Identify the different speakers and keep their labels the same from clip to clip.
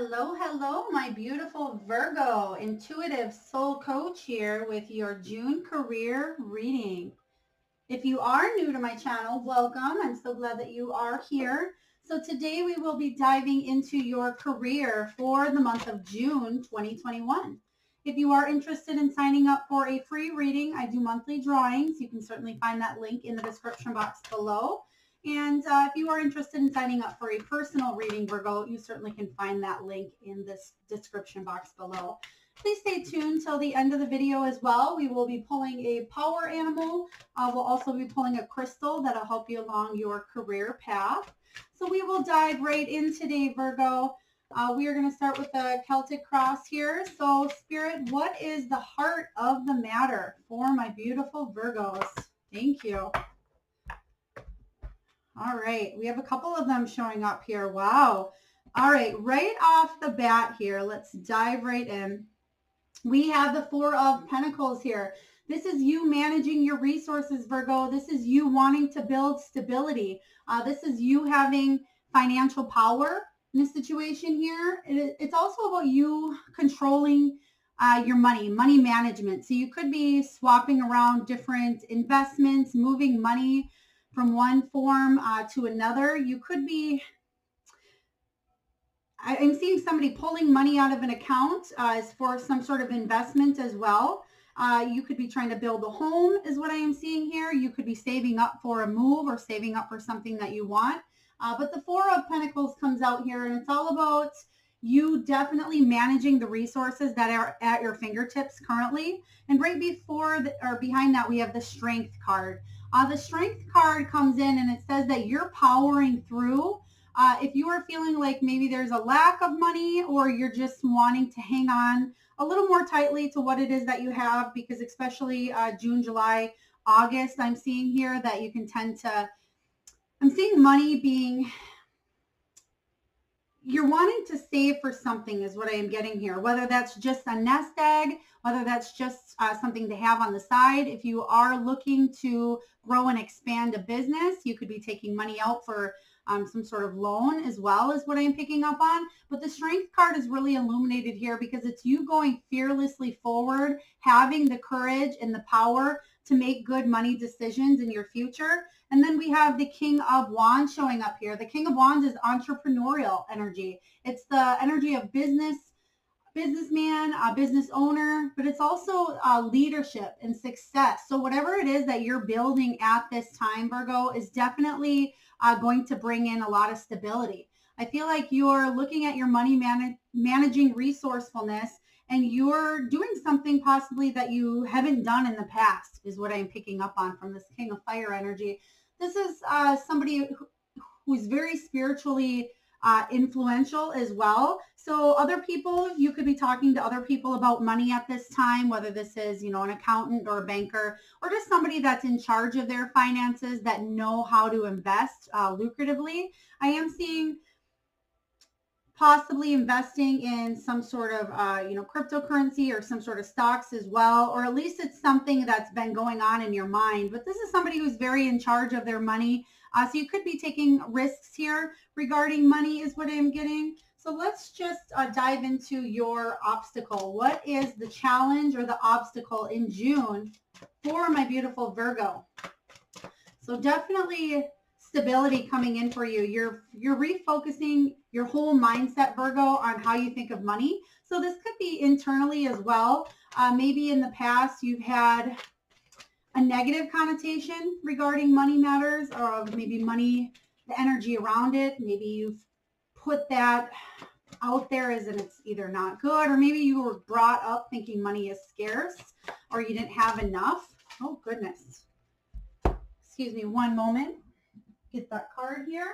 Speaker 1: Hello, hello, my beautiful Virgo, intuitive soul coach here with your June career reading. If you are new to my channel, welcome. I'm so glad that you are here. So today we will be diving into your career for the month of June 2021. If you are interested in signing up for a free reading, I do monthly drawings. You can certainly find that link in the description box below. And if you are interested in signing up for a personal reading, Virgo, you certainly can find that link in this description box below. Please stay tuned till the end of the video as well. We will be pulling a power animal. We'll also be pulling a crystal that'll help you along your career path. So we will dive right in today, Virgo. We are going to start with the Celtic cross here. So Spirit, what is the heart of the matter for my beautiful Virgos? Thank you. All right, we have a couple of them showing up here. Wow. All right, right off the bat here, let's dive right in. We have the Four of Pentacles here. This is you managing your resources, Virgo. This is you wanting to build stability. This is you having financial power in this situation here. It's also about you controlling your money management. So you could be swapping around different investments, moving money from one form to another. You could be, I'm seeing somebody pulling money out of an account as for some sort of investment as well. You could be trying to build a home is what I am seeing here. You could be saving up for a move or saving up for something that you want. But the Four of Pentacles comes out here, and it's all about you definitely managing the resources that are at your fingertips currently. And right before or behind that, we have the Strength card. The Strength card comes in and it says that you're powering through. If you are feeling like maybe there's a lack of money or you're just wanting to hang on a little more tightly to what it is that you have, because especially June, July, August, I'm seeing here that you can tend to, I'm seeing money being, you're wanting to save for something is what I am getting here, whether that's just a nest egg, whether that's just something to have on the side. If you are looking to grow and expand a business, you could be taking money out for some sort of loan as well, is what I'm picking up on. But the Strength card is really illuminated here because it's you going fearlessly forward, having the courage and the power to make good money decisions in your future. And then we have the King of Wands showing up here. The King of Wands is entrepreneurial energy. It's the energy of businessman, a business owner, but it's also leadership and success. So whatever it is that you're building at this time, Virgo, is definitely going to bring in a lot of stability. I feel like you're looking at your money managing resourcefulness, and you're doing something possibly that you haven't done in the past is what I'm picking up on from this King of Fire energy. This is somebody who's very spiritually influential as well. So other people, you could be talking to other people about money at this time, whether this is, an accountant or a banker, or just somebody that's in charge of their finances that know how to invest lucratively. I am seeing possibly investing in some sort of, cryptocurrency or some sort of stocks as well, or at least it's something that's been going on in your mind. But this is somebody who's very in charge of their money. So you could be taking risks here regarding money is what I'm getting. So let's just dive into your obstacle. What is the challenge or the obstacle in June for my beautiful Virgo? So definitely stability coming in for you. You're refocusing your whole mindset, Virgo, on how you think of money. So this could be internally as well. Maybe in the past you've had a negative connotation regarding money matters, or maybe money, the energy around it. Maybe you've put that out there as in it's either not good, or maybe you were brought up thinking money is scarce, or you didn't have enough. Oh, goodness. Excuse me one moment. Get that card here.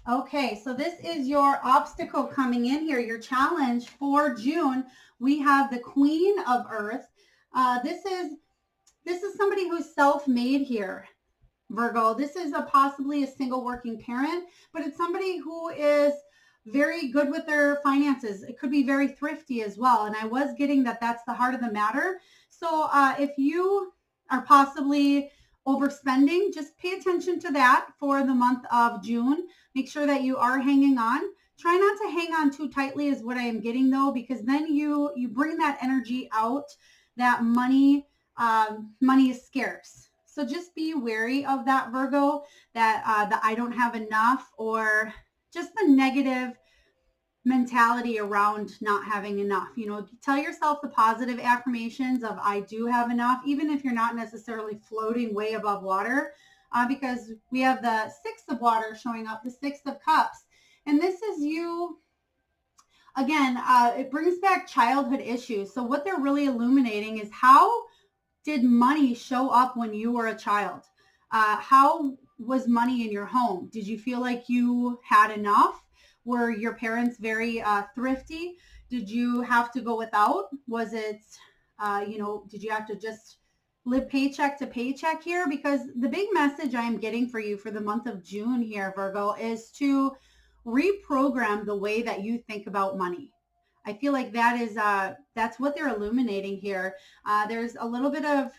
Speaker 1: Okay, so this is your obstacle coming in here, your challenge for June. We have the Queen of Earth. This is somebody who's self-made here, Virgo. This is possibly a single working parent, but it's somebody who is very good with their finances. It could be very thrifty as well. And I was getting that that's the heart of the matter. So if you are possibly overspending, just pay attention to that for the month of June. Make sure that you are hanging on Try not to hang on too tightly is what I am getting though, because then you bring that energy out that money is scarce. So just be wary of that, Virgo, that I don't have enough, or just the negative mentality around not having enough. Tell yourself the positive affirmations of I do have enough, even if you're not necessarily floating way above water, because we have the Six of Water showing up, the Six of Cups. And this is you. Again, it brings back childhood issues. So what they're really illuminating is how did money show up when you were a child? How was money in your home? Did you feel like you had enough? Were your parents very thrifty? Did you have to go without? Was it, did you have to just live paycheck to paycheck here? Because the big message I'm getting for you for the month of June here, Virgo, is to reprogram the way that you think about money. I feel like that's what they're illuminating here. There's a little bit of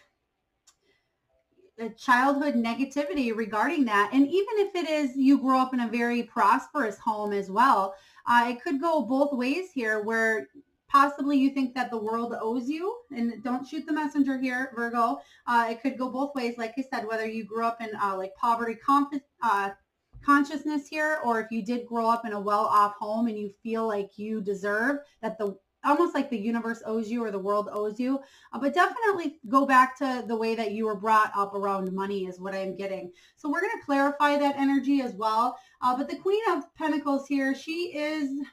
Speaker 1: childhood negativity regarding that. And even if it is you grew up in a very prosperous home as well, it could go both ways here, where possibly you think that the world owes you. And don't shoot the messenger here, Virgo. It could go both ways. Like I said, whether you grew up in like poverty consciousness here, or if you did grow up in a well-off home and you feel like you deserve that, almost like the universe owes you or the world owes you. But definitely go back to the way that you were brought up around money is what I'm getting. So we're going to clarify that energy as well. But the Queen of Pentacles here, she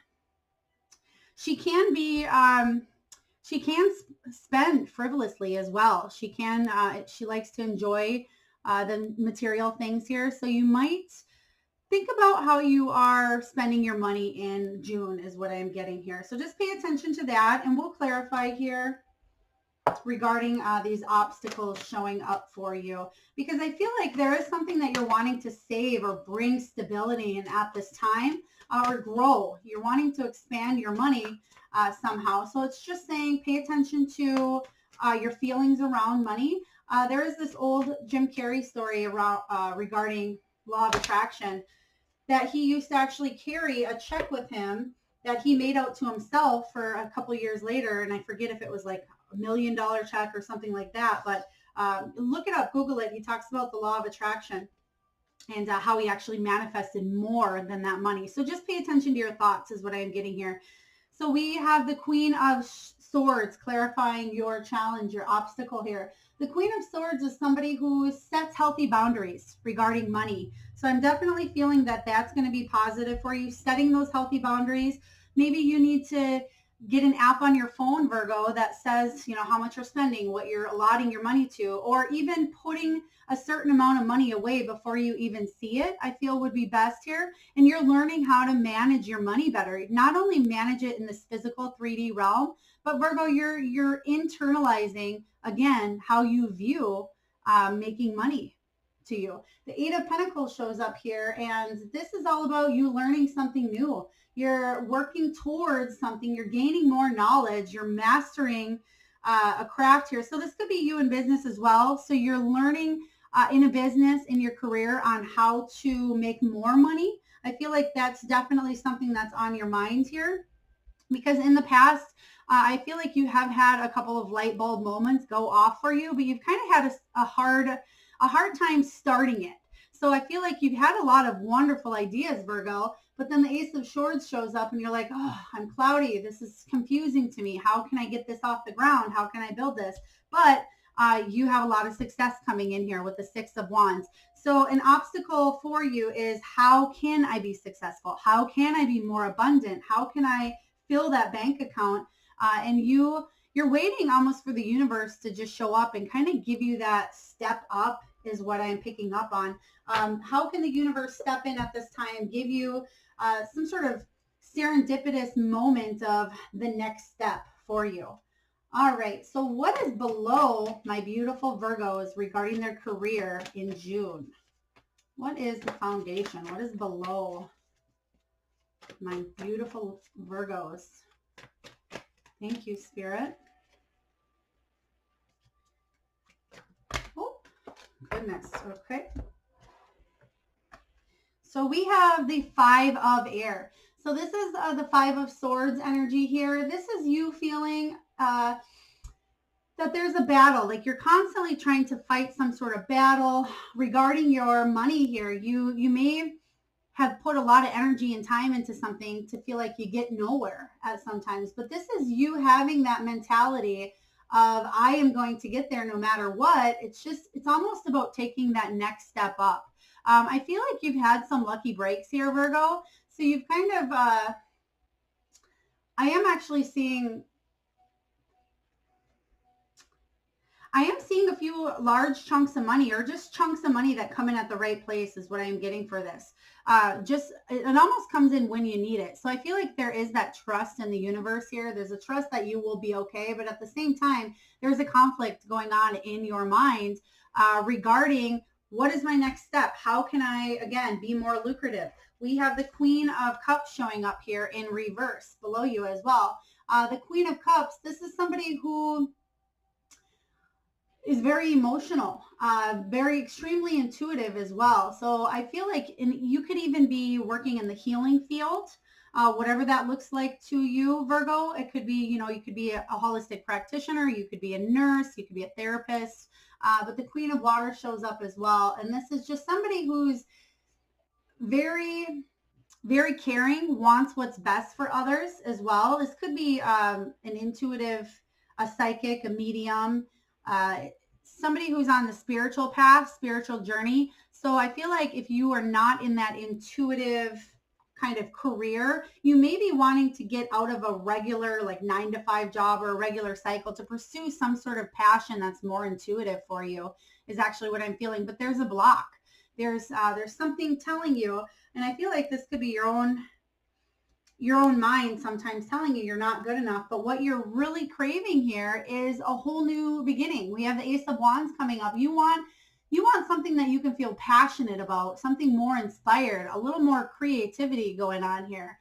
Speaker 1: can be, she can spend frivolously as well. She likes to enjoy the material things here. So you might think about how you are spending your money in June is what I'm getting here. So just pay attention to that, and we'll clarify here regarding these obstacles showing up for you, because I feel like there is something that you're wanting to save or bring stability in at this time, or grow. You're wanting to expand your money somehow. So it's just saying pay attention to your feelings around money. There is this old Jim Carrey story around regarding law of attraction, that he used to actually carry a check with him that he made out to himself for a couple years later. And I forget if it was like $1 million check or something like that, but look it up, Google it. He talks about the law of attraction and how he actually manifested more than that money. So just pay attention to your thoughts is what I am getting here. So we have the Queen of Swords clarifying your challenge, your obstacle here. The Queen of Swords is somebody who sets healthy boundaries regarding money. So I'm definitely feeling that that's going to be positive for you, setting those healthy boundaries. Maybe you need to get an app on your phone, Virgo, that says, how much you're spending, what you're allotting your money to, or even putting a certain amount of money away before you even see it, I feel would be best here. And you're learning how to manage your money better. Not only manage it in this physical 3D realm, but Virgo, you're internalizing, again, how you view making money to you. The Eight of Pentacles shows up here, and this is all about you learning something new. You're working towards something. You're gaining more knowledge. You're mastering a craft here. So this could be you in business as well. So you're learning in a business, in your career, on how to make more money. I feel like that's definitely something that's on your mind here, because in the past, I feel like you have had a couple of light bulb moments go off for you, but you've kind of had a hard time starting it. So I feel like you've had a lot of wonderful ideas, Virgo, but then the Ace of Swords shows up and you're like, oh, I'm cloudy. This is confusing to me. How can I get this off the ground? How can I build this? But you have a lot of success coming in here with the Six of Wands. So an obstacle for you is, how can I be successful? How can I be more abundant? How can I fill that bank account? And you're waiting almost for the universe to just show up and kind of give you that step up is what I'm picking up on. How can the universe step in at this time, give you some sort of serendipitous moment of the next step for you? All right, so what is below my beautiful Virgos regarding their career in June? What is the foundation? What is below my beautiful Virgos? Thank you, Spirit. Oh, goodness. Okay. So we have the Five of Air. So this is the Five of Swords energy here. This is you feeling that there's a battle, like you're constantly trying to fight some sort of battle regarding your money here. You may have put a lot of energy and time into something to feel like you get nowhere at sometimes, but this is you having that mentality of I am going to get there no matter what. It's almost about taking that next step up. I feel like you've had some lucky breaks here, Virgo. So you've kind of I am actually seeing I am seeing a few large chunks of money, or just chunks of money that come in at the right place is what I am getting for this. Just it almost comes in when you need it. So I feel like there is that trust in the universe here. There's a trust that you will be okay, but at the same time, there's a conflict going on in your mind regarding what is my next step? How can I, again, be more lucrative? We have the Queen of Cups showing up here in reverse below you as well. The Queen of Cups, this is somebody who is very emotional, very extremely intuitive as well. So I feel like you could even be working in the healing field, whatever that looks like to you, Virgo. It could be, you could be a holistic practitioner, you could be a nurse, you could be a therapist, but the Queen of Water shows up as well. And this is just somebody who's very, very caring, wants what's best for others as well. This could be an intuitive, a psychic, a medium, somebody who's on the spiritual path, spiritual journey. So I feel like if you are not in that intuitive kind of career, you may be wanting to get out of a regular like 9 to 5 job or a regular cycle to pursue some sort of passion that's more intuitive for you, is actually what I'm feeling. But there's a block. There's something telling you, and I feel like this could be your own mind sometimes telling you you're not good enough. But what you're really craving here is a whole new beginning. We have the Ace of Wands coming up. You want something that you can feel passionate about, something more inspired, a little more creativity going on here.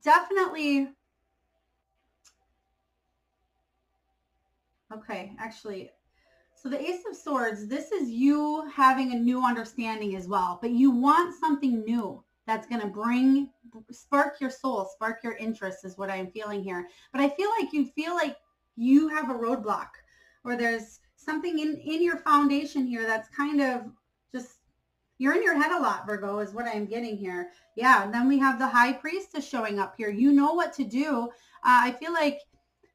Speaker 1: Definitely. Okay, actually, so the Ace of Swords, this is you having a new understanding as well, but you want something new that's going to spark your soul, spark your interest is what I'm feeling here. But I feel like you have a roadblock, or there's something in your foundation here that's kind of just, you're in your head a lot, Virgo, is what I'm getting here. Yeah, and then we have the High Priestess showing up here. You know what to do. I feel like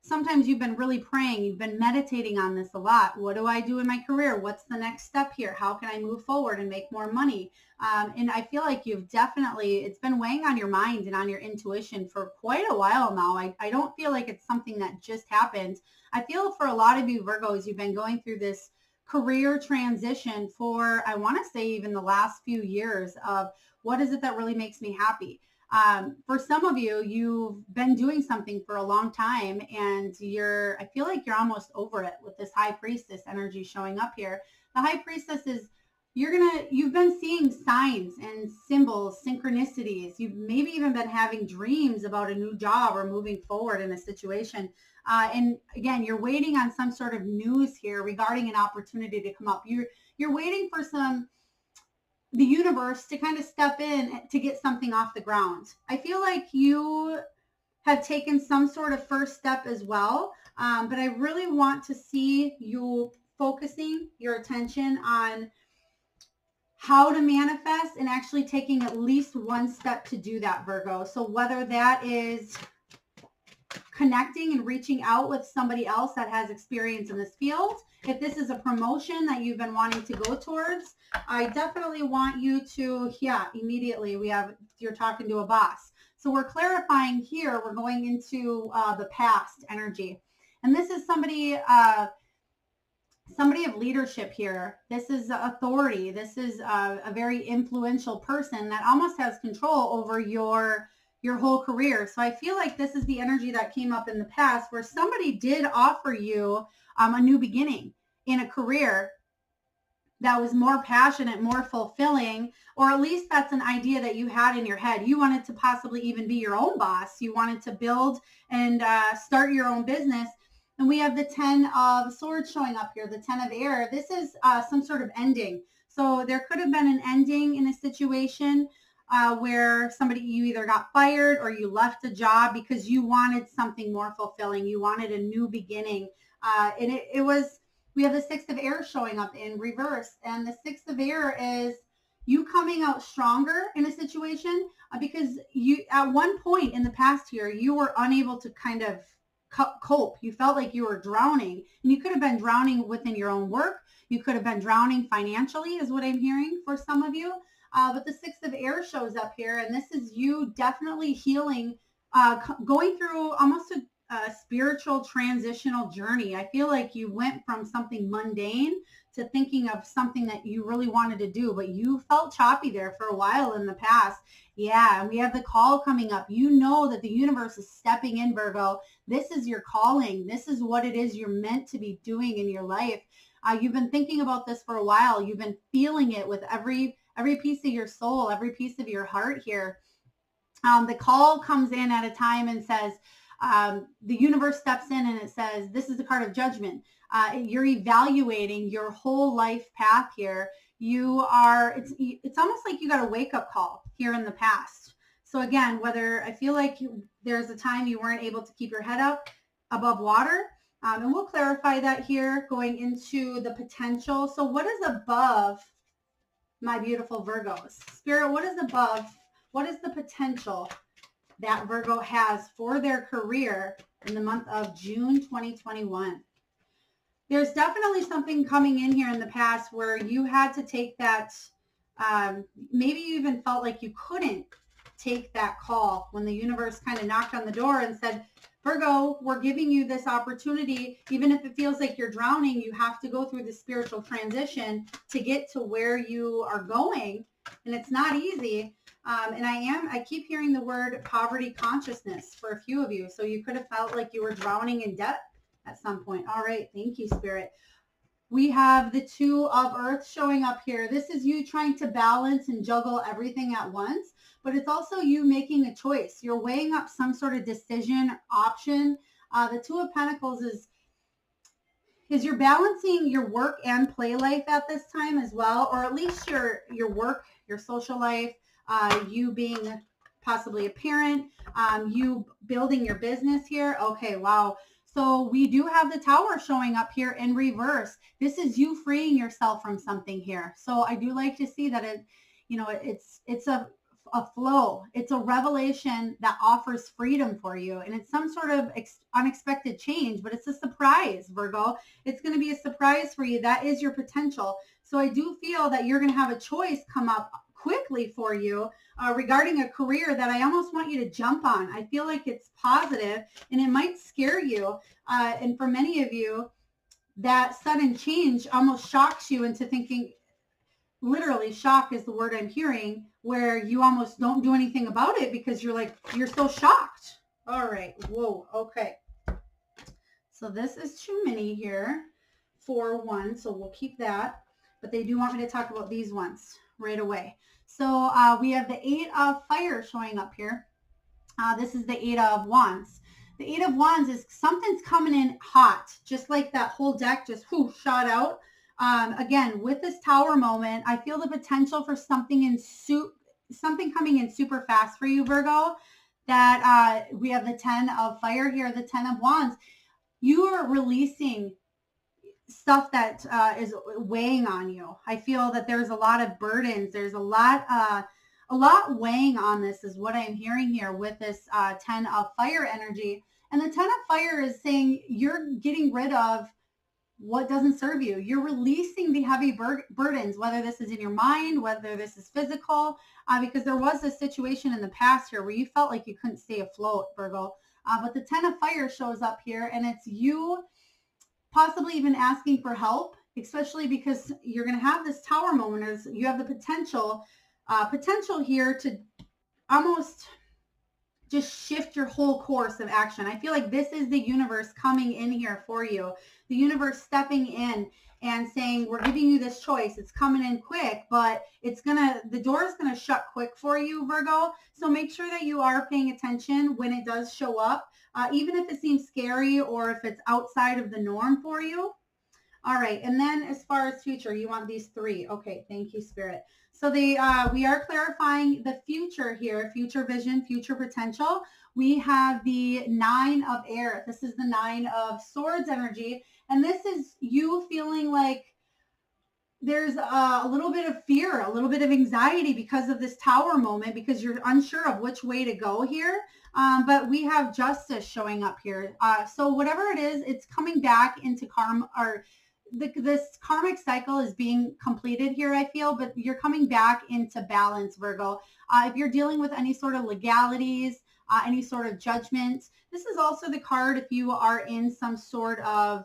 Speaker 1: sometimes you've been really praying, you've been meditating on this a lot. What do I do in my career? What's the next step here? How can I move forward and make more money? And I feel like it's been weighing on your mind and on your intuition for quite a while now. I don't feel like it's something that just happened. I feel for a lot of you Virgos, you've been going through this career transition for, I want to say, even the last few years of what is it that really makes me happy? For some of you, you've been doing something for a long time, and I feel like you're almost over it with this High Priestess energy showing up here. The High Priestess is, you've been seeing signs and symbols, synchronicities. You've maybe even been having dreams about a new job or moving forward in a situation. And again, you're waiting on some sort of news here regarding an opportunity to come up. You're waiting for the universe to kind of step in to get something off the ground. I feel like you have taken some sort of first step as well, but I really want to see you focusing your attention on how to manifest and actually taking at least one step to do that, Virgo. So whether that is connecting and reaching out with somebody else that has experience in this field, if this is a promotion that you've been wanting to go towards, I definitely want you to, immediately you're talking to a boss. So we're clarifying here, we're going into the past energy. And this is somebody of leadership here. This is authority. This is a very influential person that almost has control over your whole career. So I feel like this is the energy that came up in the past where somebody did offer you a new beginning in a career that was more passionate, more fulfilling, or at least that's an idea that you had in your head. You wanted to possibly even be your own boss. You wanted to build and start your own business. And we have the 10 of Swords showing up here, the 10 of Air. This is some sort of ending. So there could have been an ending in a situation. where you either got fired or you left a job because you wanted something more fulfilling. You wanted a new beginning. And it was, we have the Six of Air showing up in reverse. And the Six of Air is you coming out stronger in a situation because you, at one point in the past year, you were unable to kind of cope. You felt like you were drowning, and you could have been drowning within your own work. You could have been drowning financially, is what I'm hearing for some of you. But the Six of Air shows up here, and this is you definitely healing, going through almost a spiritual transitional journey. I feel like you went from something mundane to thinking of something that you really wanted to do, but you felt choppy there for a while in the past. Yeah, and we have the call coming up. You know that the universe is stepping in, Virgo. This is your calling. This is what it is you're meant to be doing in your life. You've been thinking about this for a while. You've been feeling it with every piece of your soul, every piece of your heart here. The call comes in at a time and says, the universe steps in and it says, this is the card of judgment. You're evaluating your whole life path here. You are, it's almost like you got a wake up call here in the past. So again, whether I feel like there's a time you weren't able to keep your head up above water, and we'll clarify that here going into the potential. So what is above, my beautiful Virgos? Spirit, what is above? What is the potential that Virgo has for their career in the month of June 2021? There's definitely something coming in here in the past where you had to take that, maybe you even felt like you couldn't take that call when the universe kind of knocked on the door and said, Virgo, we're giving you this opportunity. Even if it feels like you're drowning, you have to go through the spiritual transition to get to where you are going. And it's not easy. And I keep hearing the word poverty consciousness for a few of you. So you could have felt like you were drowning in debt at some point. All right. Thank you, Spirit. We have the Two of Earth showing up here. This is you trying to balance and juggle everything at once, but it's also you making a choice. You're weighing up some sort of decision option. The Two of Pentacles is you're balancing your work and play life at this time as well, or at least your work, your social life, you being possibly a parent, you building your business here. Okay, wow. So we do have the Tower showing up here in reverse. This is you freeing yourself from something here. So I do like to see that it's a flow. It's a revelation that offers freedom for you. And it's some sort of unexpected change, but it's a surprise, Virgo. It's going to be a surprise for you. That is your potential. So I do feel that you're going to have a choice come up quickly for you regarding a career that I almost want you to jump on. I feel like it's positive and it might scare you. And for many of you, that sudden change almost shocks you into thinking, literally shock is the word I'm hearing, where you almost don't do anything about it because you're so shocked. All right. Whoa. Okay. So this is too many here for one. So we'll keep that. But they do want me to talk about these ones right away. So we have the Eight of Fire showing up here. This is the Eight of Wands. The Eight of Wands is something's coming in hot, just like that whole deck just shot out. Again, with this Tower moment, I feel the potential for something coming in super fast for you, Virgo. That we have the Ten of Fire here, the Ten of Wands. You are releasing stuff that is weighing on you. I feel that there's a lot of burdens. There's a lot weighing on this is what I'm hearing here with this Ten of Fire energy. And the Ten of Fire is saying you're getting rid of what doesn't serve you. You're releasing the heavy burdens, whether this is in your mind, whether this is physical, because there was a situation in the past here where you felt like you couldn't stay afloat, Virgo. But the Ten of Fire shows up here, and it's you possibly even asking for help, especially because you're going to have this Tower moment as you have the potential here to almost just shift your whole course of action. I feel like this is the universe coming in here for you. The universe stepping in and saying, we're giving you this choice. It's coming in quick, but the door is going to shut quick for you, Virgo. So make sure that you are paying attention when it does show up, even if it seems scary or if it's outside of the norm for you. All right. And then as far as future, you want these three. Okay. Thank you, Spirit. So we are clarifying the future here, future vision, future potential. We have the 9 of Air. This is the 9 of Swords energy. And this is you feeling like there's a little bit of fear, a little bit of anxiety because of this Tower moment, because you're unsure of which way to go here. But we have Justice showing up here. So whatever it is, it's coming back into karma, or this karmic cycle is being completed here, I feel, but you're coming back into balance, Virgo. If you're dealing with any sort of legalities, any sort of judgment, this is also the card if you are in some sort of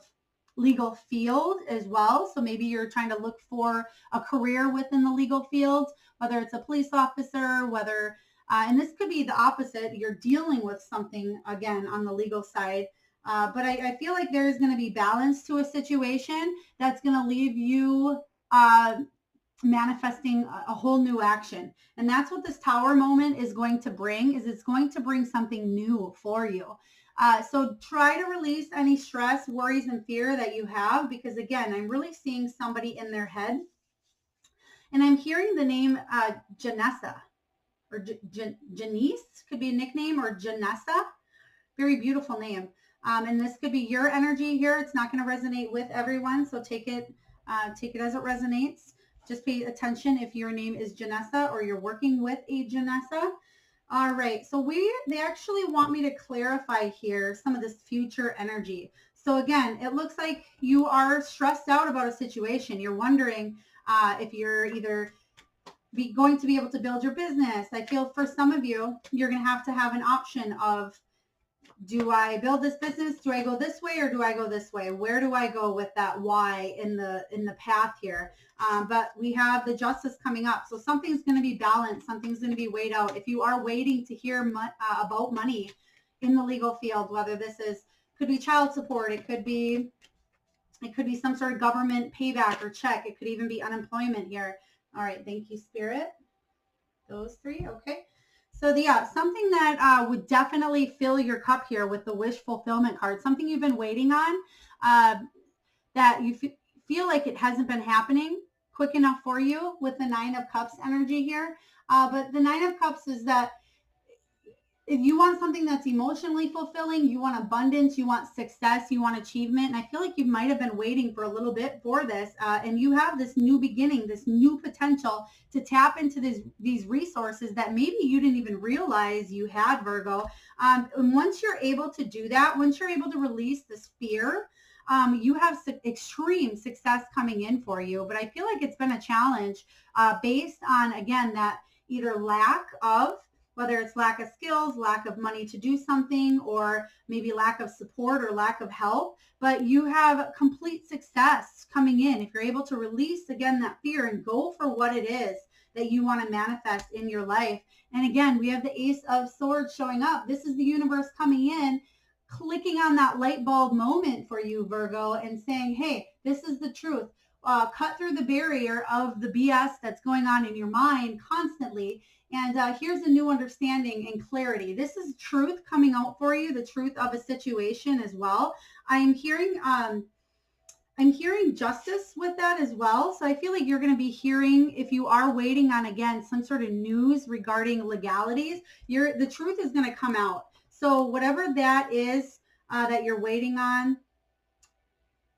Speaker 1: legal field as well. So maybe you're trying to look for a career within the legal field, whether it's a police officer, whether, and this could be the opposite. You're dealing with something, again, on the legal side. But I feel like there's going to be balance to a situation that's going to leave you manifesting a whole new action. And that's what this Tower moment is going to bring, is it's going to bring something new for you. So try to release any stress, worries, and fear that you have, because again, I'm really seeing somebody in their head. And I'm hearing the name Janessa, or Janice, could be a nickname, or Janessa. Very beautiful name. And this could be your energy here. It's not going to resonate with everyone, so take it as it resonates. Just pay attention if your name is Janessa or you're working with a Janessa. All right, so they actually want me to clarify here some of this future energy. So again, it looks like you are stressed out about a situation. You're wondering if you're either going to be able to build your business. I feel for some of you, you're going to have an option of, do I build this business? Do I go this way or do I go this way? Where do I go with that why in the path here? But we have the Justice coming up. So something's going to be balanced. Something's going to be weighed out. If you are waiting to hear about money in the legal field, whether this could be child support, it could be some sort of government payback or check. It could even be unemployment here. All right. Thank you, Spirit. Those three. Okay. So something that would definitely fill your cup here with the wish fulfillment card, something you've been waiting on, that you feel like it hasn't been happening quick enough for you with the 9 of Cups energy here. But the 9 of Cups is that if you want something that's emotionally fulfilling, you want abundance, you want success, you want achievement. And I feel like you might have been waiting for a little bit for this. And you have this new beginning, this new potential to tap into these resources that maybe you didn't even realize you had, Virgo. And once you're able to do that, once you're able to release this fear, you have extreme success coming in for you. But I feel like it's been a challenge based on, again, that either lack of, whether it's lack of skills, lack of money to do something, or maybe lack of support or lack of help, but you have complete success coming in. If you're able to release, again, that fear and go for what it is that you want to manifest in your life. And again, we have the Ace of Swords showing up. This is the universe coming in, clicking on that light bulb moment for you, Virgo, and saying, hey, this is the truth. Cut through the barrier of the BS that's going on in your mind constantly. And here's a new understanding and clarity. This is truth coming out for you, the truth of a situation as well. I'm hearing justice with that as well. So I feel like you're going to be hearing, if you are waiting on, again, some sort of news regarding legalities, the truth is going to come out. So whatever that is that you're waiting on,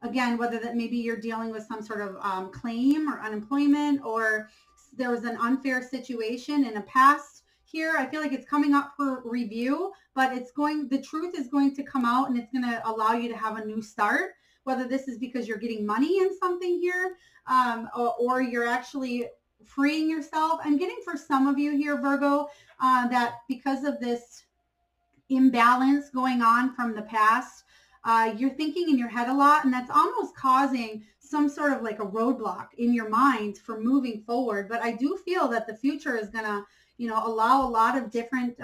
Speaker 1: again, whether that maybe you're dealing with some sort of claim or unemployment, or there was an unfair situation in a past here, I feel like it's coming up for review, but the truth is going to come out, and it's going to allow you to have a new start, whether this is because you're getting money in something here, or you're actually freeing yourself. I'm getting for some of you here, Virgo, that because of this imbalance going on from the past, you're thinking in your head a lot, and that's almost causing some sort of like a roadblock in your mind for moving forward. But I do feel that the future is going to, allow a lot of different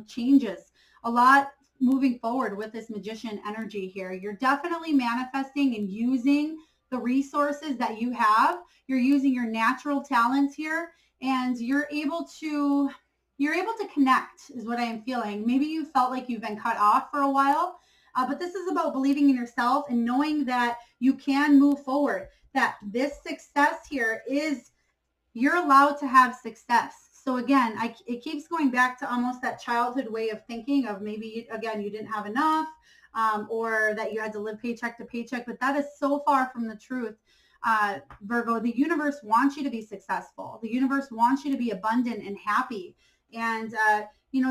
Speaker 1: changes, a lot moving forward with this Magician energy here. You're definitely manifesting and using the resources that you have. You're using your natural talents here, and you're able to connect, is what I am feeling. Maybe you felt like you've been cut off for a while. But this is about believing in yourself and knowing that you can move forward, that this success here is You're allowed to have success. So again, it keeps going back to almost that childhood way of thinking of maybe, again, you didn't have enough, or that you had to live paycheck to paycheck, but that is so far from the truth. Virgo, the universe wants you to be successful. The universe wants you to be abundant and happy. And,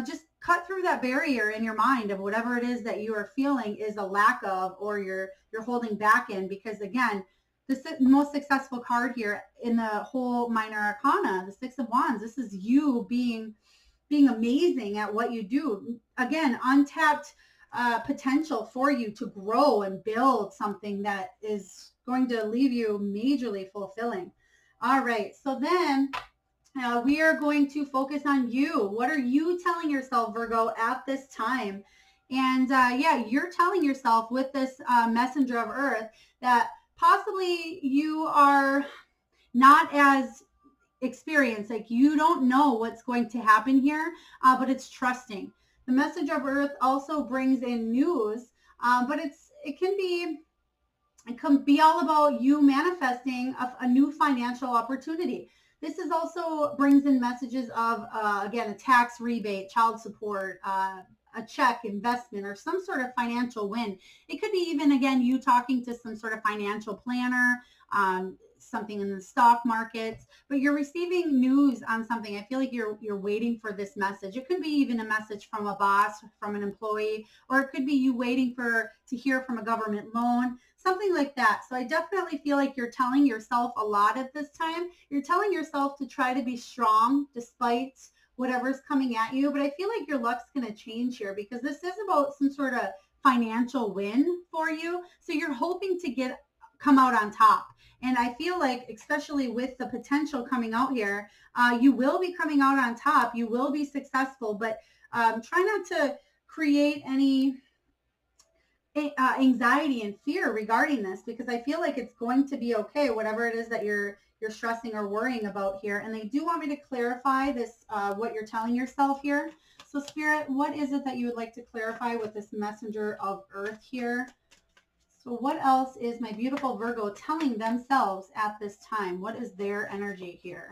Speaker 1: just cut through that barrier in your mind of whatever it is that you are feeling is a lack of, or you're holding back in, because again, the most successful card here in the whole minor arcana, the Six of Wands, this is you being amazing at what you do. Again, untapped potential for you to grow and build something that is going to leave you majorly fulfilling. All right, so then we are going to focus on you. What are you telling yourself, Virgo, at this time? And you're telling yourself with this messenger of earth that possibly you are not as experienced, like you don't know what's going to happen here, but it's trusting. The message of earth also brings in news, but it can be all about you manifesting a new financial opportunity. This is also brings in messages of, again, a tax rebate, child support, a check, investment, or some sort of financial win. It could be even, again, you talking to some sort of financial planner, something in the stock markets, but you're receiving news on something. I feel like you're waiting for this message. It could be even a message from a boss, from an employee, or it could be you waiting to hear from a government loan, something like that. So I definitely feel like you're telling yourself a lot at this time. You're telling yourself to try to be strong despite whatever's coming at you. But I feel like your luck's going to change here, because this is about some sort of financial win for you. So you're hoping to come out on top. And I feel like, especially with the potential coming out here, you will be coming out on top. You will be successful, but try not to create any anxiety and fear regarding this, because I feel like it's going to be okay, whatever it is that you're stressing or worrying about here. And they do want me to clarify this, what you're telling yourself here. So Spirit, what is it that you would like to clarify with this messenger of earth here? So what else is my beautiful Virgo telling themselves at this time? What is their energy here?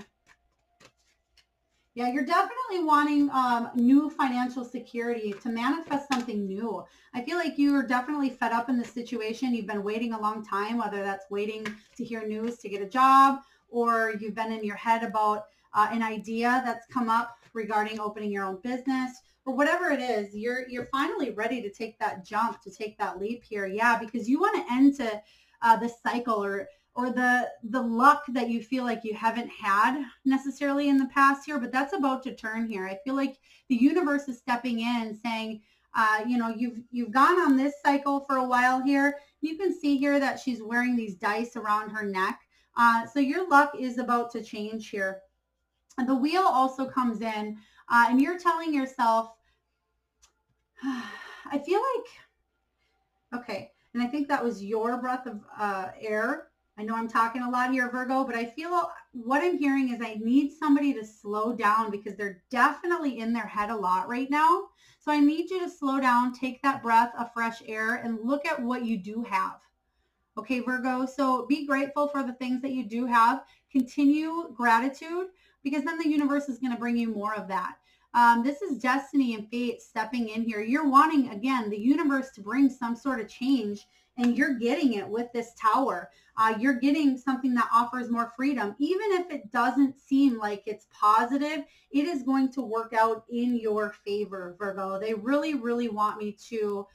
Speaker 1: Yeah, you're definitely wanting new financial security to manifest something new. I feel like you are definitely fed up in this situation. You've been waiting a long time, whether that's waiting to hear news to get a job, or you've been in your head about an idea that's come up regarding opening your own business, or whatever it is. You're finally ready to take that jump, to take that leap here. Yeah, because you want to end to this cycle, or the luck that you feel like you haven't had necessarily in the past here, but that's about to turn here. I feel like the universe is stepping in, saying, you've gone on this cycle for a while here. You can see here that she's wearing these dice around her neck. So your luck is about to change here. And the wheel also comes in, and you're telling yourself, I feel like, okay, and I think that was your breath of air. I know I'm talking a lot here, Virgo, but I feel what I'm hearing is I need somebody to slow down, because they're definitely in their head a lot right now. So I need you to slow down, take that breath of fresh air, and look at what you do have. Okay, Virgo, so be grateful for the things that you do have. Continue gratitude, because then the universe is going to bring you more of that. This is destiny and fate stepping in here. You're wanting, again, the universe to bring some sort of change, and you're getting it with this tower. You're getting something that offers more freedom. Even if it doesn't seem like it's positive, it is going to work out in your favor, Virgo. They really, really want me to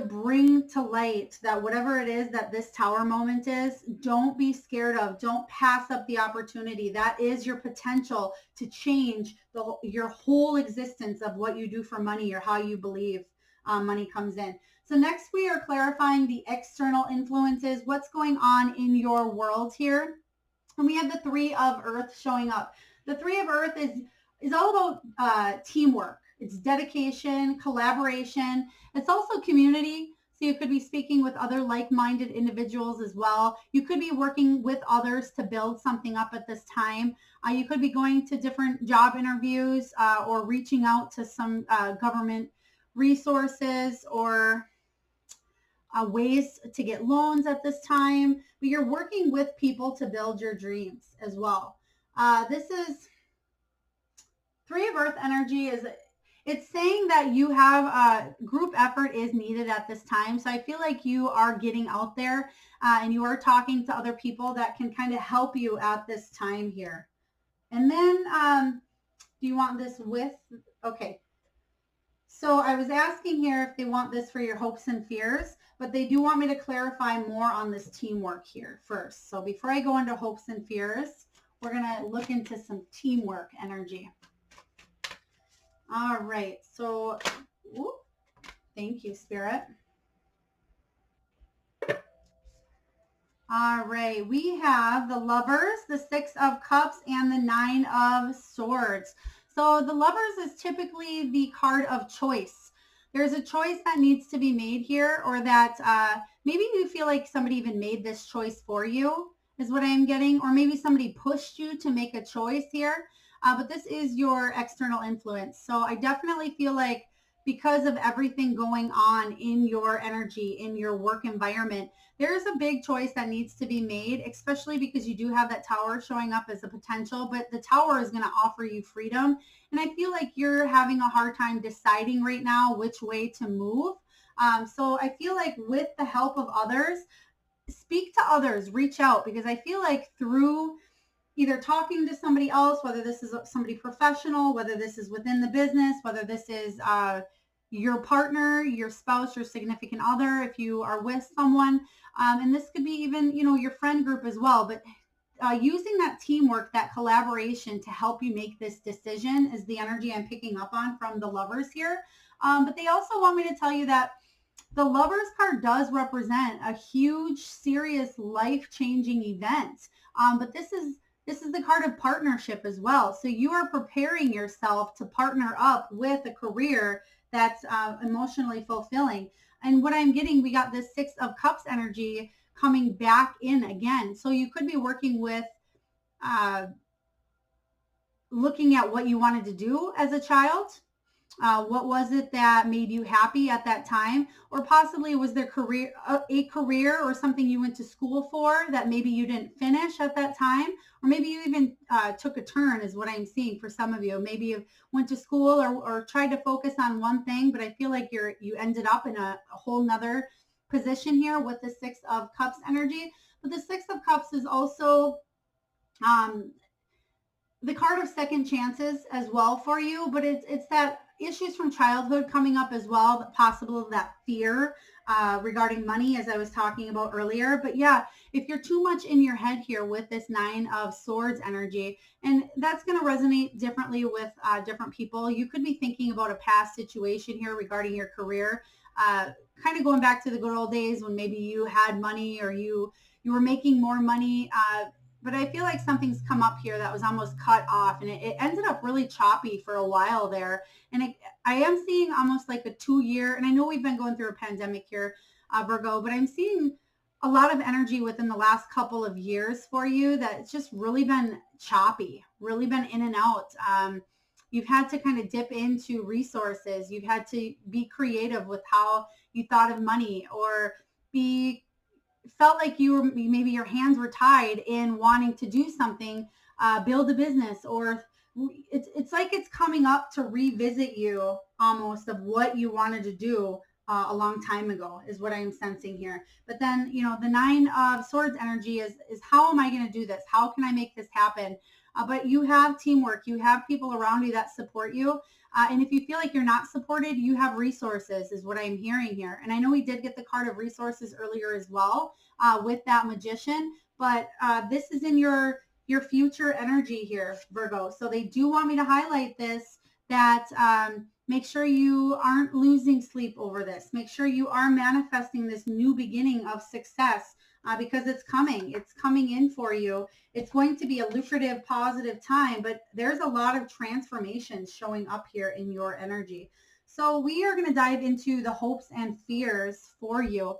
Speaker 1: bring to light that whatever it is that this tower moment is, don't be scared of. Don't pass up the opportunity. That is your potential to change your whole existence of what you do for money, or how you believe money comes in. So next we are clarifying the external influences, what's going on in your world here. And we have the Three of Earth showing up. The Three of Earth is all about teamwork. It's dedication, collaboration. It's also community. So you could be speaking with other like-minded individuals as well. You could be working with others to build something up at this time. You could be going to different job interviews, or reaching out to some government resources, or ways to get loans at this time, but you're working with people to build your dreams as well. This is Three of Earth energy. It's saying that you have group effort is needed at this time. So I feel like you are getting out there and you are talking to other people that can kind of help you at this time here. And then do you want this with? Okay. So I was asking here if they want this for your hopes and fears, but they do want me to clarify more on this teamwork here first. So before I go into hopes and fears, we're going to look into some teamwork energy. All right. So, thank you, Spirit. All right. We have the Lovers, the Six of Cups, and the Nine of Swords. So the Lovers is typically the card of choice. There's a choice that needs to be made here, or that maybe you feel like somebody even made this choice for you, is what I'm getting. Or maybe somebody pushed you to make a choice here. But this is your external influence. So I definitely feel like because of everything going on in your energy, in your work environment, there's a big choice that needs to be made, especially because you do have that Tower showing up as a potential, but the Tower is going to offer you freedom. And I feel like you're having a hard time deciding right now which way to move. So I feel like with the help of others, speak to others, reach out, because I feel like through either talking to somebody else, whether this is somebody professional, whether this is within the business, whether this is your partner, your spouse, your significant other, if you are with someone, and this could be even, your friend group as well, but using that teamwork, that collaboration to help you make this decision is the energy I'm picking up on from the Lovers here. But they also want me to tell you that the Lovers card does represent a huge, serious, life-changing event. But this is the card of partnership as well. So you are preparing yourself to partner up with a career that's emotionally fulfilling. And what I'm getting, we got this Six of Cups energy coming back in again. So you could be working with looking at what you wanted to do as a child. What was it that made you happy at that time? Or possibly was there a career or something you went to school for that maybe you didn't finish at that time? Or maybe you even took a turn is what I'm seeing for some of you. Maybe you went to school or tried to focus on one thing, but I feel like you ended up in a whole nother position here with the Six of Cups energy. But the Six of Cups is also the card of second chances as well for you, but it's that issues from childhood coming up as well, possible that fear regarding money, as I was talking about earlier. But yeah, if you're too much in your head here with this Nine of Swords energy, and that's going to resonate differently with different people. You could be thinking about a past situation here regarding your career, kind of going back to the good old days when maybe you had money or you were making more money. But I feel like something's come up here that was almost cut off, and it ended up really choppy for a while there. And I am seeing almost like a 2-year, and I know we've been going through a pandemic here, Virgo, but I'm seeing a lot of energy within the last couple of years for you that it's just really been choppy, really been in and out. You've had to kind of dip into resources. You've had to be creative with how you thought of money, or felt like maybe your hands were tied in wanting to do something, build a business, or it's like it's coming up to revisit you almost of what you wanted to do a long time ago is what I'm sensing here. But then, the Nine of Swords energy is how am I going to do this? How can I make this happen? But you have teamwork. You have people around you that support you. And if you feel like you're not supported, you have resources is what I'm hearing here. And I know we did get the card of resources earlier as well with that Magician, but this is in your future energy here, Virgo. So they do want me to highlight this, that make sure you aren't losing sleep over this. Make sure you are manifesting this new beginning of success because it's coming. It's coming in for you. It's going to be a lucrative, positive time, but there's a lot of transformations showing up here in your energy. So we are going to dive into the hopes and fears for you.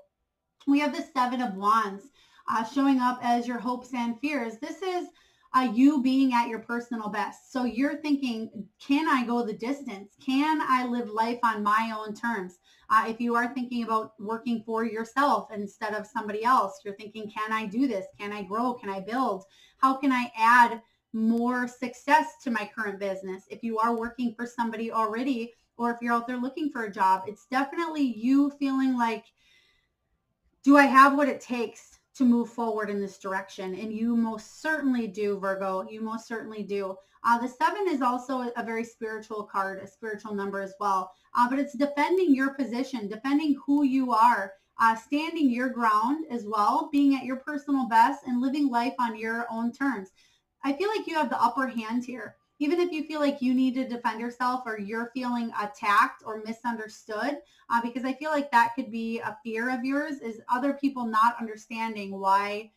Speaker 1: We have the Seven of Wands showing up as your hopes and fears. This is you being at your personal best. So you're thinking, can I go the distance? Can I live life on my own terms? If you are thinking about working for yourself instead of somebody else, you're thinking, can I do this? Can I grow? Can I build? How can I add more success to my current business? If you are working for somebody already, or if you're out there looking for a job, it's definitely you feeling like, do I have what it takes to move forward in this direction? And you most certainly do, Virgo. You most certainly do. The 7 is also a very spiritual card, a spiritual number as well. But it's defending your position, defending who you are, standing your ground as well, being at your personal best and living life on your own terms. I feel like you have the upper hand here. Even if you feel like you need to defend yourself or you're feeling attacked or misunderstood, because I feel like that could be a fear of yours, is other people not understanding why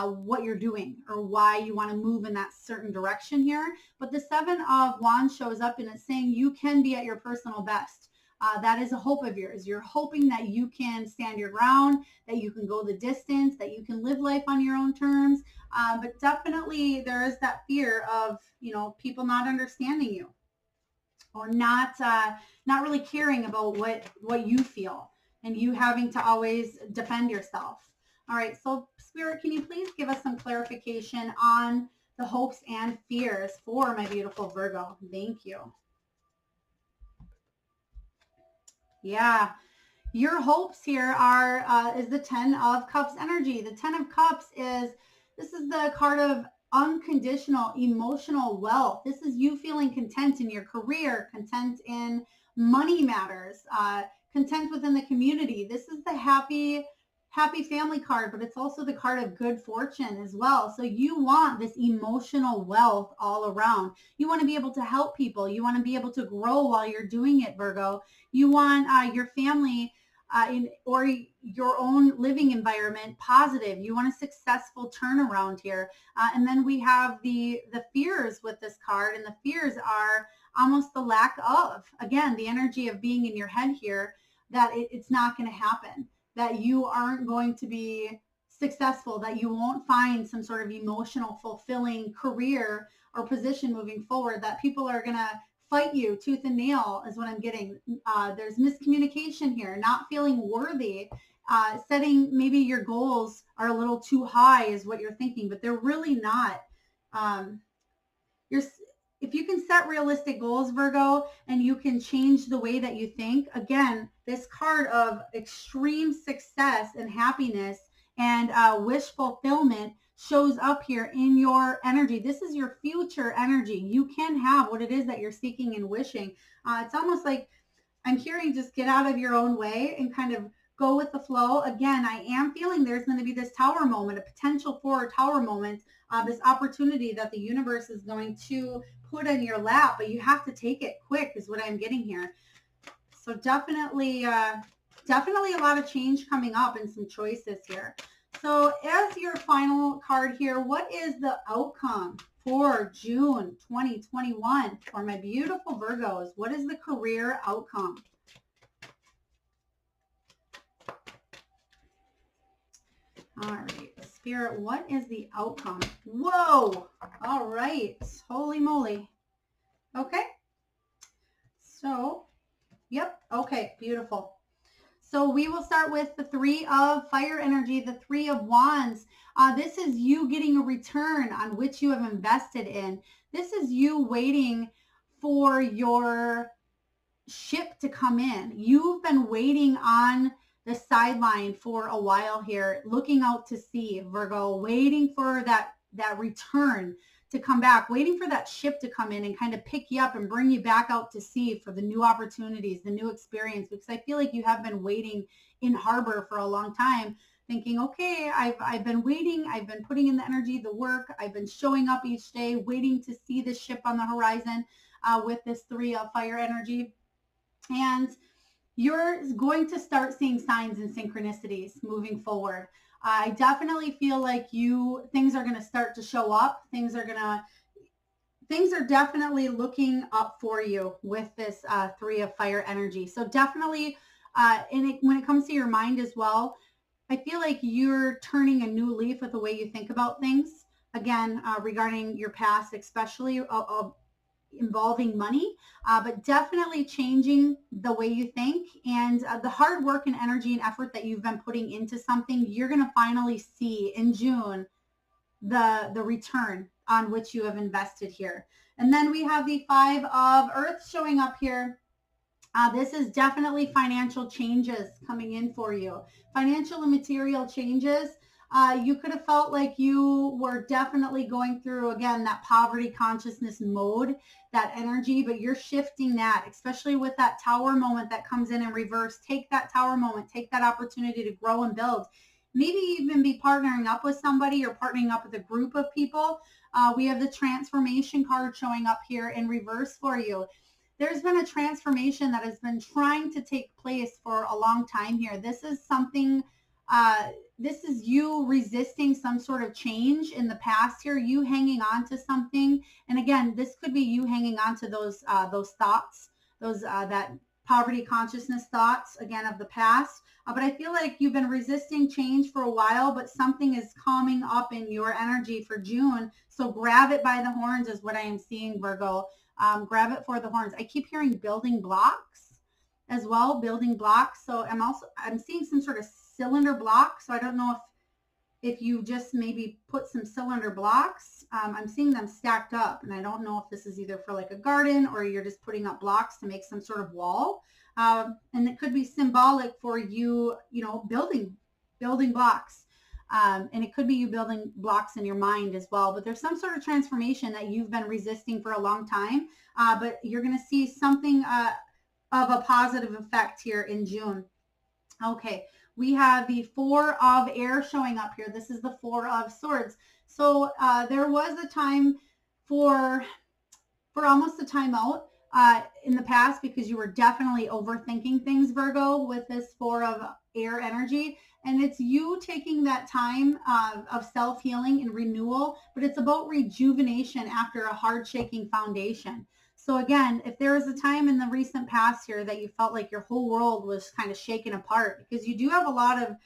Speaker 1: what you're doing or why you want to move in that certain direction here. But the 7 of Wands shows up and it's saying you can be at your personal best. That is a hope of yours. You're hoping that you can stand your ground, that you can go the distance, that you can live life on your own terms. But definitely there is that fear of, people not understanding you or not really caring about what you feel and you having to always defend yourself. All right, so Spirit, can you please give us some clarification on the hopes and fears for my beautiful Virgo? Thank you. Yeah, your hopes here is the 10 of Cups energy. The 10 of Cups this is the card of unconditional emotional wealth. This is you feeling content in your career, content in money matters, content within the community. This is the happy family card, but it's also the card of good fortune as well. So you want this emotional wealth all around. You want to be able to help people. You want to be able to grow while you're doing it, Virgo. You want your family or your own living environment positive. You want a successful turnaround here. And then we have the fears with this card, and the fears are almost the lack of, again, the energy of being in your head here, that it's not going to happen, that you aren't going to be successful, that you won't find some sort of emotional fulfilling career or position moving forward, that people are going to fight you tooth and nail is what I'm getting. There's miscommunication here, not feeling worthy, setting maybe your goals are a little too high is what you're thinking, but they're really not. If you can set realistic goals, Virgo, and you can change the way that you think, again, this card of extreme success and happiness and wish fulfillment shows up here in your energy. This is your future energy. You can have what it is that you're seeking and wishing. It's almost like I'm hearing just get out of your own way and kind of go with the flow. Again, I am feeling there's going to be this tower moment, a potential for a tower moment, this opportunity that the universe is going to put in your lap, but you have to take it quick is what I'm getting here. So definitely a lot of change coming up and some choices here. So as your final card here, what is the outcome for June 2021 for my beautiful Virgos? What is the career outcome? All right, Spirit, what is the outcome? Whoa! All right, holy moly. Okay, so, yep, okay, beautiful. So we will start with the 3 of fire energy, the 3 of wands. This is you getting a return on which you have invested in. This is you waiting for your ship to come in. You've been waiting on the sideline for a while here, looking out to sea, Virgo, waiting for that return to come back, waiting for that ship to come in and kind of pick you up and bring you back out to sea for the new opportunities, the new experience, because I feel like you have been waiting in harbor for a long time, thinking, okay, I've been waiting, I've been putting in the energy, the work, I've been showing up each day, waiting to see the ship on the horizon with this 3 of fire energy. And you're going to start seeing signs and synchronicities moving forward. I definitely feel like things are going to start to show up. Things are definitely looking up for you with this 3 of fire energy. So definitely, when it comes to your mind as well, I feel like you're turning a new leaf with the way you think about things. again, regarding your past, especially involving money, but definitely changing the way you think, and the hard work and energy and effort that you've been putting into something, you're going to finally see in June the return on which you have invested here. And then we have the Five of Earth showing up here. This is definitely financial changes coming in for you. Financial and material changes. You could have felt like you were definitely going through, again, that poverty consciousness mode, that energy, but you're shifting that, especially with that tower moment that comes in reverse. Take that tower moment, take that opportunity to grow and build. Maybe even be partnering up with somebody or partnering up with a group of people. We have the transformation card showing up here in reverse for you. There's been a transformation that has been trying to take place for a long time here. This is something, this is you resisting some sort of change in the past here, you hanging on to something. And again, this could be you hanging on to those thoughts, that poverty consciousness thoughts, again, of the past. But I feel like you've been resisting change for a while, but something is coming up in your energy for June. So grab it by the horns is what I am seeing, Virgo. Grab it for the horns. I keep hearing building blocks as well, building blocks. So I'm seeing some sort of cylinder block. So I don't know if you just maybe put some cylinder blocks. I'm seeing them stacked up, and I don't know if this is either for like a garden or you're just putting up blocks to make some sort of wall. And it could be symbolic for you, building blocks. And it could be you building blocks in your mind as well. But there's some sort of transformation that you've been resisting for a long time. But you're going to see something of a positive effect here in June. Okay, we have the Four of Air showing up here. This is the Four of Swords. So there was a time for almost a time out in the past because you were definitely overthinking things, Virgo, with this Four of Air energy. And it's you taking that time of self-healing and renewal, but it's about rejuvenation after a hard-shaking foundation. So again, if there was a time in the recent past here that you felt like your whole world was kind of shaken apart, because you do have a lot of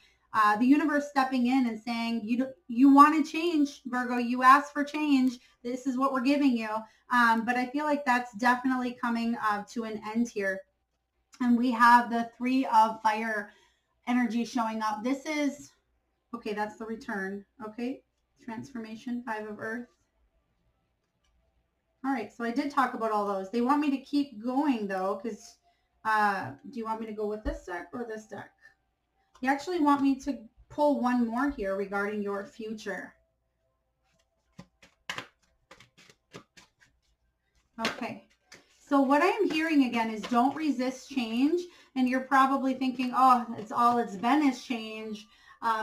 Speaker 1: the universe stepping in and saying, you want to change, Virgo, you asked for change. This is what we're giving you. But I feel like that's definitely coming to an end here. And we have the Three of Fire energy showing up. This is, okay, that's the return. Okay, transformation, Five of Earth. All right, so I did talk about all those. They want me to keep going though, because do you want me to go with this deck or this deck? They actually want me to pull one more here regarding your future. Okay, so what I am hearing again is don't resist change. And you're probably thinking, oh, it's been is change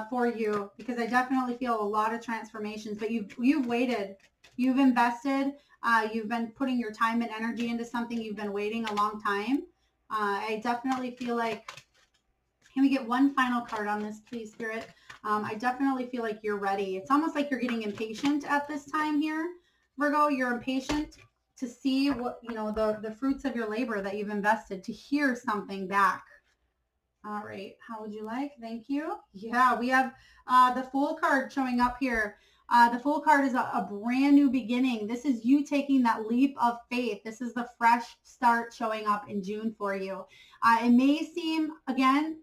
Speaker 1: for you, because I definitely feel a lot of transformations, but you've waited, you've invested, you've been putting your time and energy into something, you've been waiting a long time. I definitely feel like, can we get one final card on this, please, Spirit? I definitely feel like you're ready. It's almost like you're getting impatient at this time here, Virgo. You're impatient to see what, the fruits of your labor that you've invested, to hear something back. All right. How would you like? Thank you. Yeah, we have the Fool card showing up here. The Fool card is a brand new beginning. This is you taking that leap of faith. This is the fresh start showing up in June for you. It may seem, again,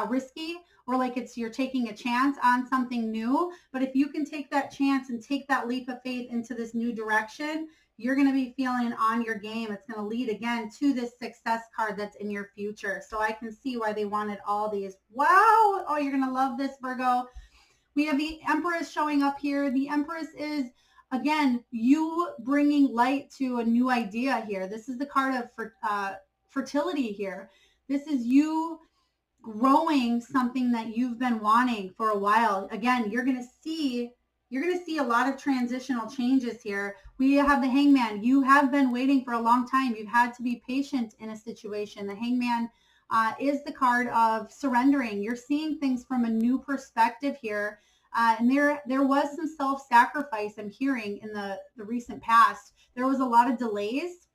Speaker 1: risky, or like you're taking a chance on something new, but if you can take that chance and take that leap of faith into this new direction, you're going to be feeling on your game. It's going to lead again to this success card that's in your future. So I can see why they wanted all these. Wow. Oh, you're going to love this, Virgo. We have the Empress showing up here. The Empress is, again, you bringing light to a new idea here. This is the card of fertility here. This is you growing something that you've been wanting for a while. Again, you're going to see a lot of transitional changes here. We have the Hangman. You have been waiting for a long time. You've had to be patient in a situation. The Hangman is the card of surrendering. You're seeing things from a new perspective here. And there was some self-sacrifice I'm hearing in the recent past. There was a lot of delays.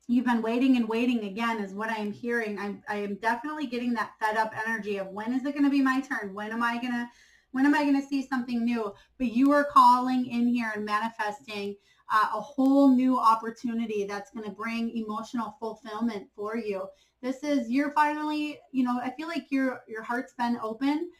Speaker 1: You've been waiting and waiting, again, is what I am hearing. I am definitely getting that fed up energy of, when is it going to be my turn? When am I going to When am I going to see something new? But you are calling in here and manifesting a whole new opportunity that's going to bring emotional fulfillment for you. This is, you're finally, I feel like your heart's been open,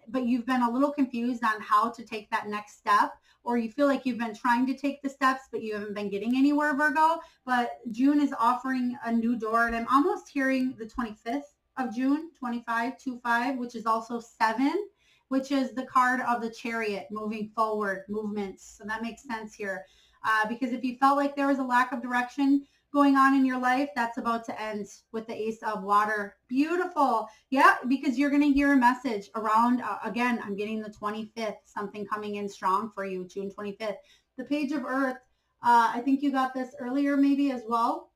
Speaker 1: but you've been a little confused on how to take that next step, or you feel like you've been trying to take the steps, but you haven't been getting anywhere, Virgo. But June is offering a new door, and I'm almost hearing the 25th of June, 25, which is also 7, which is the card of the Chariot, moving forward, movements. So that makes sense here. Because if you felt like there was a lack of direction going on in your life, that's about to end with the Ace of Water. Beautiful. Yeah, because you're going to hear a message around, again, I'm getting the 25th, something coming in strong for you, June 25th. The Page of Earth, I think you got this earlier maybe as well.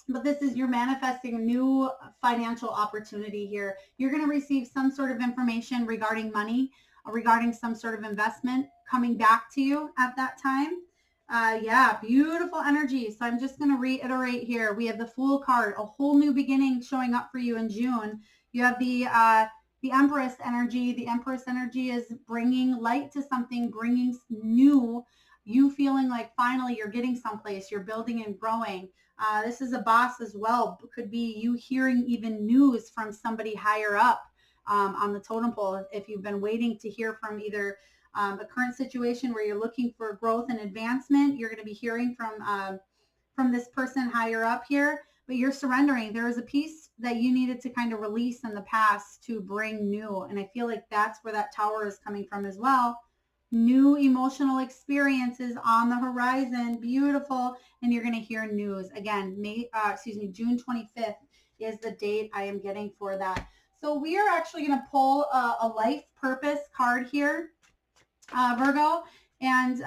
Speaker 1: But this is, you're manifesting a new financial opportunity here. You're going to receive some sort of information regarding money, regarding some sort of investment coming back to you at that time. Yeah, beautiful energy. So I'm just going to reiterate here. We have the Fool card, a whole new beginning showing up for you in June. You have the Empress energy. The Empress energy is bringing light to something, bringing new, you feeling like finally you're getting someplace, you're building and growing. This is a boss as well. Could be you hearing even news from somebody higher up on the totem pole. If you've been waiting to hear from either a current situation where you're looking for growth and advancement, you're going to be hearing from this person higher up here, but you're surrendering. There is a piece that you needed to kind of release in the past to bring new. And I feel like that's where that Tower is coming from as well. New emotional experiences on the horizon. Beautiful. And you're going to hear news again. June 25th is the date I am getting for that. So we are actually going to pull a life purpose card here, Virgo, and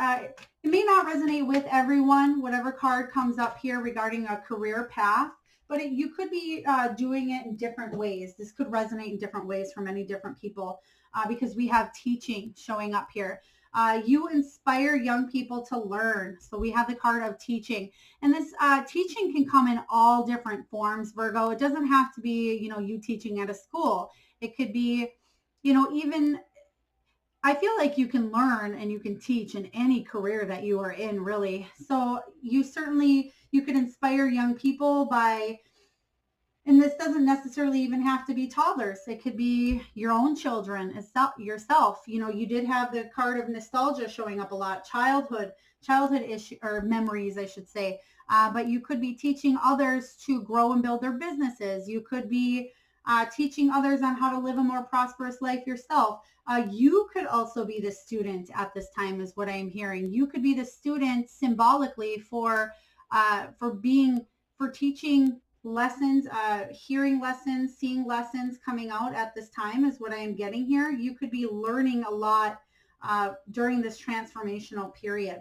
Speaker 1: it may not resonate with everyone, whatever card comes up here regarding a career path, but you could be doing it in different ways. This could resonate in different ways for many different people because we have teaching showing up here. You inspire young people to learn. So we have the card of teaching. And this teaching can come in all different forms, Virgo. It doesn't have to be, you teaching at a school. It could be, even, I feel like you can learn and you can teach in any career that you are in, really. So you could inspire young people by, and this doesn't necessarily even have to be toddlers. It could be your own children, yourself. You did have the card of nostalgia showing up a lot, childhood issue or memories, I should say. But you could be teaching others to grow and build their businesses. You could be teaching others on how to live a more prosperous life yourself. You could also be the student at this time, is what I am hearing. You could be the student symbolically for teaching lessons, hearing lessons, seeing lessons coming out at this time is what I am getting here. You could be learning a lot during this transformational period.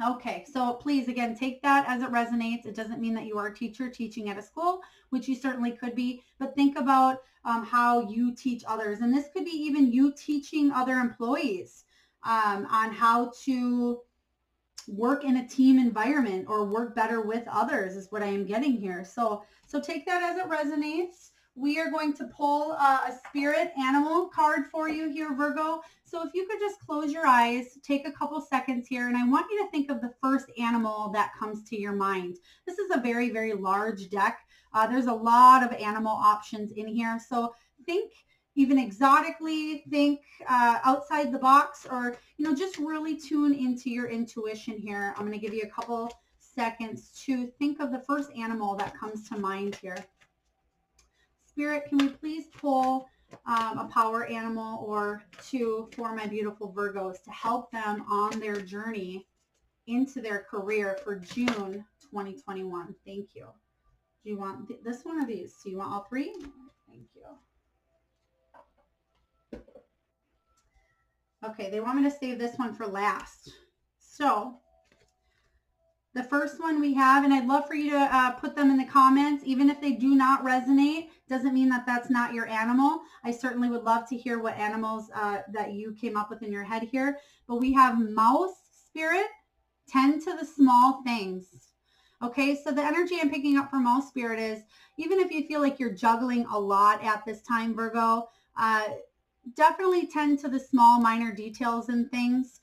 Speaker 1: Okay, so please, again, take that as it resonates. It doesn't mean that you are a teacher teaching at a school, which you certainly could be, but think about how you teach others. And this could be even you teaching other employees on how to work in a team environment or work better with others is what I am getting here. So take that as it resonates. We are going to pull a spirit animal card for you here, Virgo. So if you could just close your eyes, take a couple seconds here, and I want you to think of the first animal that comes to your mind. This is a very, very large deck. There's a lot of animal options in here. So think even exotically, think outside the box, or, just really tune into your intuition here. I'm going to give you a couple seconds to think of the first animal that comes to mind here. Spirit, can we please pull a power animal or two for my beautiful Virgos to help them on their journey into their career for June 2021? Thank you. Do you want this one or these? Do you want all three? Thank you. Okay, they want me to save this one for last. So the first one we have, and I'd love for you to put them in the comments, even if they do not resonate, doesn't mean that that's not your animal. I certainly would love to hear what animals that you came up with in your head here. But we have mouse spirit, tend to the small things. Okay, so the energy I'm picking up for mouse spirit is, even if you feel like you're juggling a lot at this time, Virgo, definitely tend to the small minor details and things.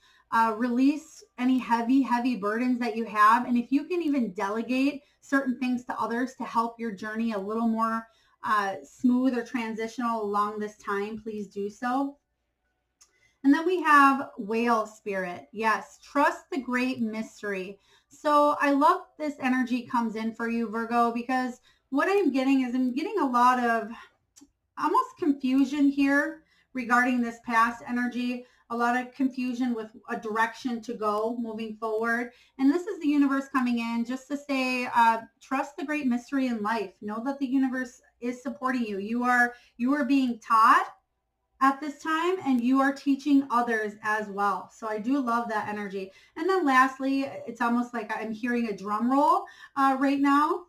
Speaker 1: Release any heavy burdens that you have. And if you can even delegate certain things to others to help your journey a little more smooth or transitional along this time, please do so. And then we have whale spirit. Yes, trust the great mystery. So I love this energy comes in for you, Virgo, because what I'm getting is I'm getting a lot of almost confusion here regarding this past energy, a lot of confusion with a direction to go moving forward. And this is the universe coming in just to say, trust the great mystery in life. Know that the universe is supporting you. You are being taught at this time, and you are teaching others as well. So I do love that energy. And then lastly, it's almost like I'm hearing a drum roll right now.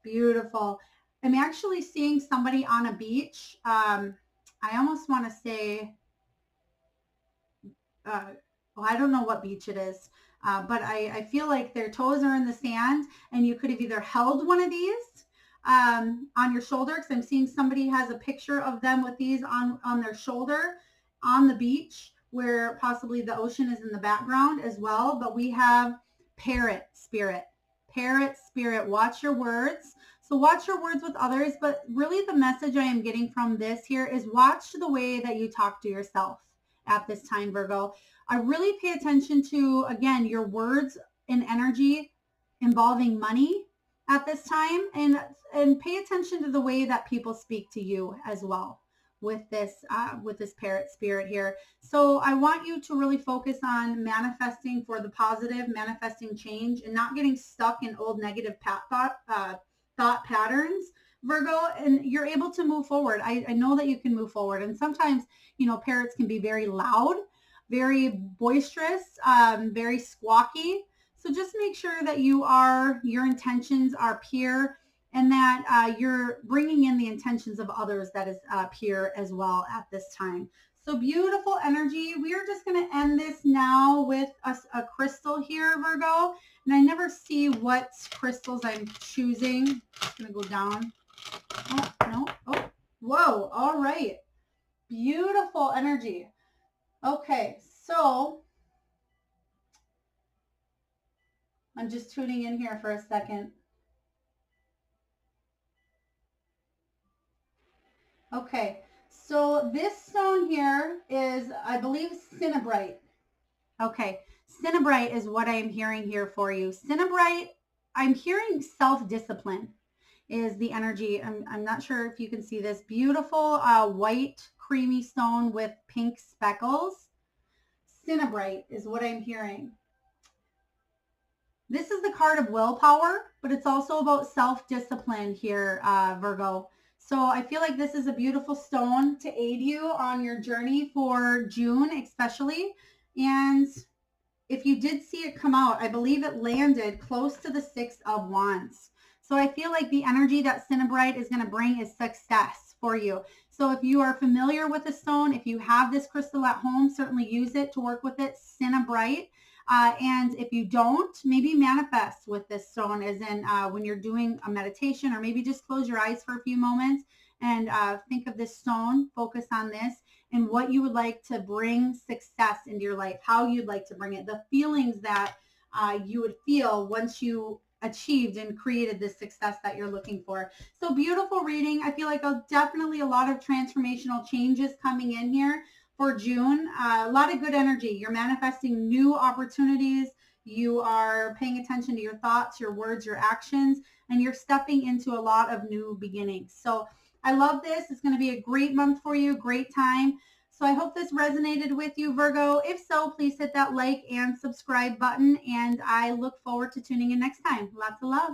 Speaker 1: Beautiful. I'm actually seeing somebody on a beach. I almost want to say, well, I don't know what beach it is, but I feel like their toes are in the sand, and you could have either held one of these on your shoulder, because I'm seeing somebody has a picture of them with these on their shoulder on the beach, where possibly the ocean is in the background as well. But we have parrot spirit. Parrot spirit, watch your words. So watch your words with others, but really the message I am getting from this here is watch the way that you talk to yourself at this time, Virgo. I really pay attention to, again, your words and energy involving money at this time, and pay attention to the way that people speak to you as well with this parrot spirit here. So I want you to really focus on manifesting for the positive, manifesting change, and not getting stuck in old negative thought patterns, Virgo, and you're able to move forward. I know that you can move forward. And sometimes, parrots can be very loud, very boisterous, very squawky. So just make sure that your intentions are pure, and that you're bringing in the intentions of others that is pure as well at this time. So beautiful energy. We are just going to end this now with a crystal here, Virgo. And I never see what crystals I'm choosing. Just going to go down. Oh, no. Oh, whoa. All right. Beautiful energy. Okay. So I'm just tuning in here for a second. Okay, so this stone here is, I believe, cinnabrite. Okay, cinnabrite is what I'm hearing here for you. Cinnabrite, I'm hearing self-discipline is the energy. I'm not sure if you can see this beautiful white creamy stone with pink speckles. Cinnabrite is what I'm hearing. This is the card of willpower, but it's also about self-discipline here, Virgo. So I feel like this is a beautiful stone to aid you on your journey for June, especially. And if you did see it come out, I believe it landed close to the 6 of Wands. So I feel like the energy that cinnabrite is going to bring is success for you. So if you are familiar with the stone, if you have this crystal at home, certainly use it to work with it, cinnabrite. And if you don't, maybe manifest with this stone, as in when you're doing a meditation, or maybe just close your eyes for a few moments and think of this stone, focus on this and what you would like to bring success into your life, how you'd like to bring it, the feelings that you would feel once you achieved and created this success that you're looking for. So beautiful reading. I feel like definitely a lot of transformational changes coming in here for June. A lot of good energy. You're manifesting new opportunities. You are paying attention to your thoughts, your words, your actions, and you're stepping into a lot of new beginnings. So I love this. It's going to be a great month for you, great time. So I hope this resonated with you, Virgo. If so, please hit that like and subscribe button, and I look forward to tuning in next time. Lots of love.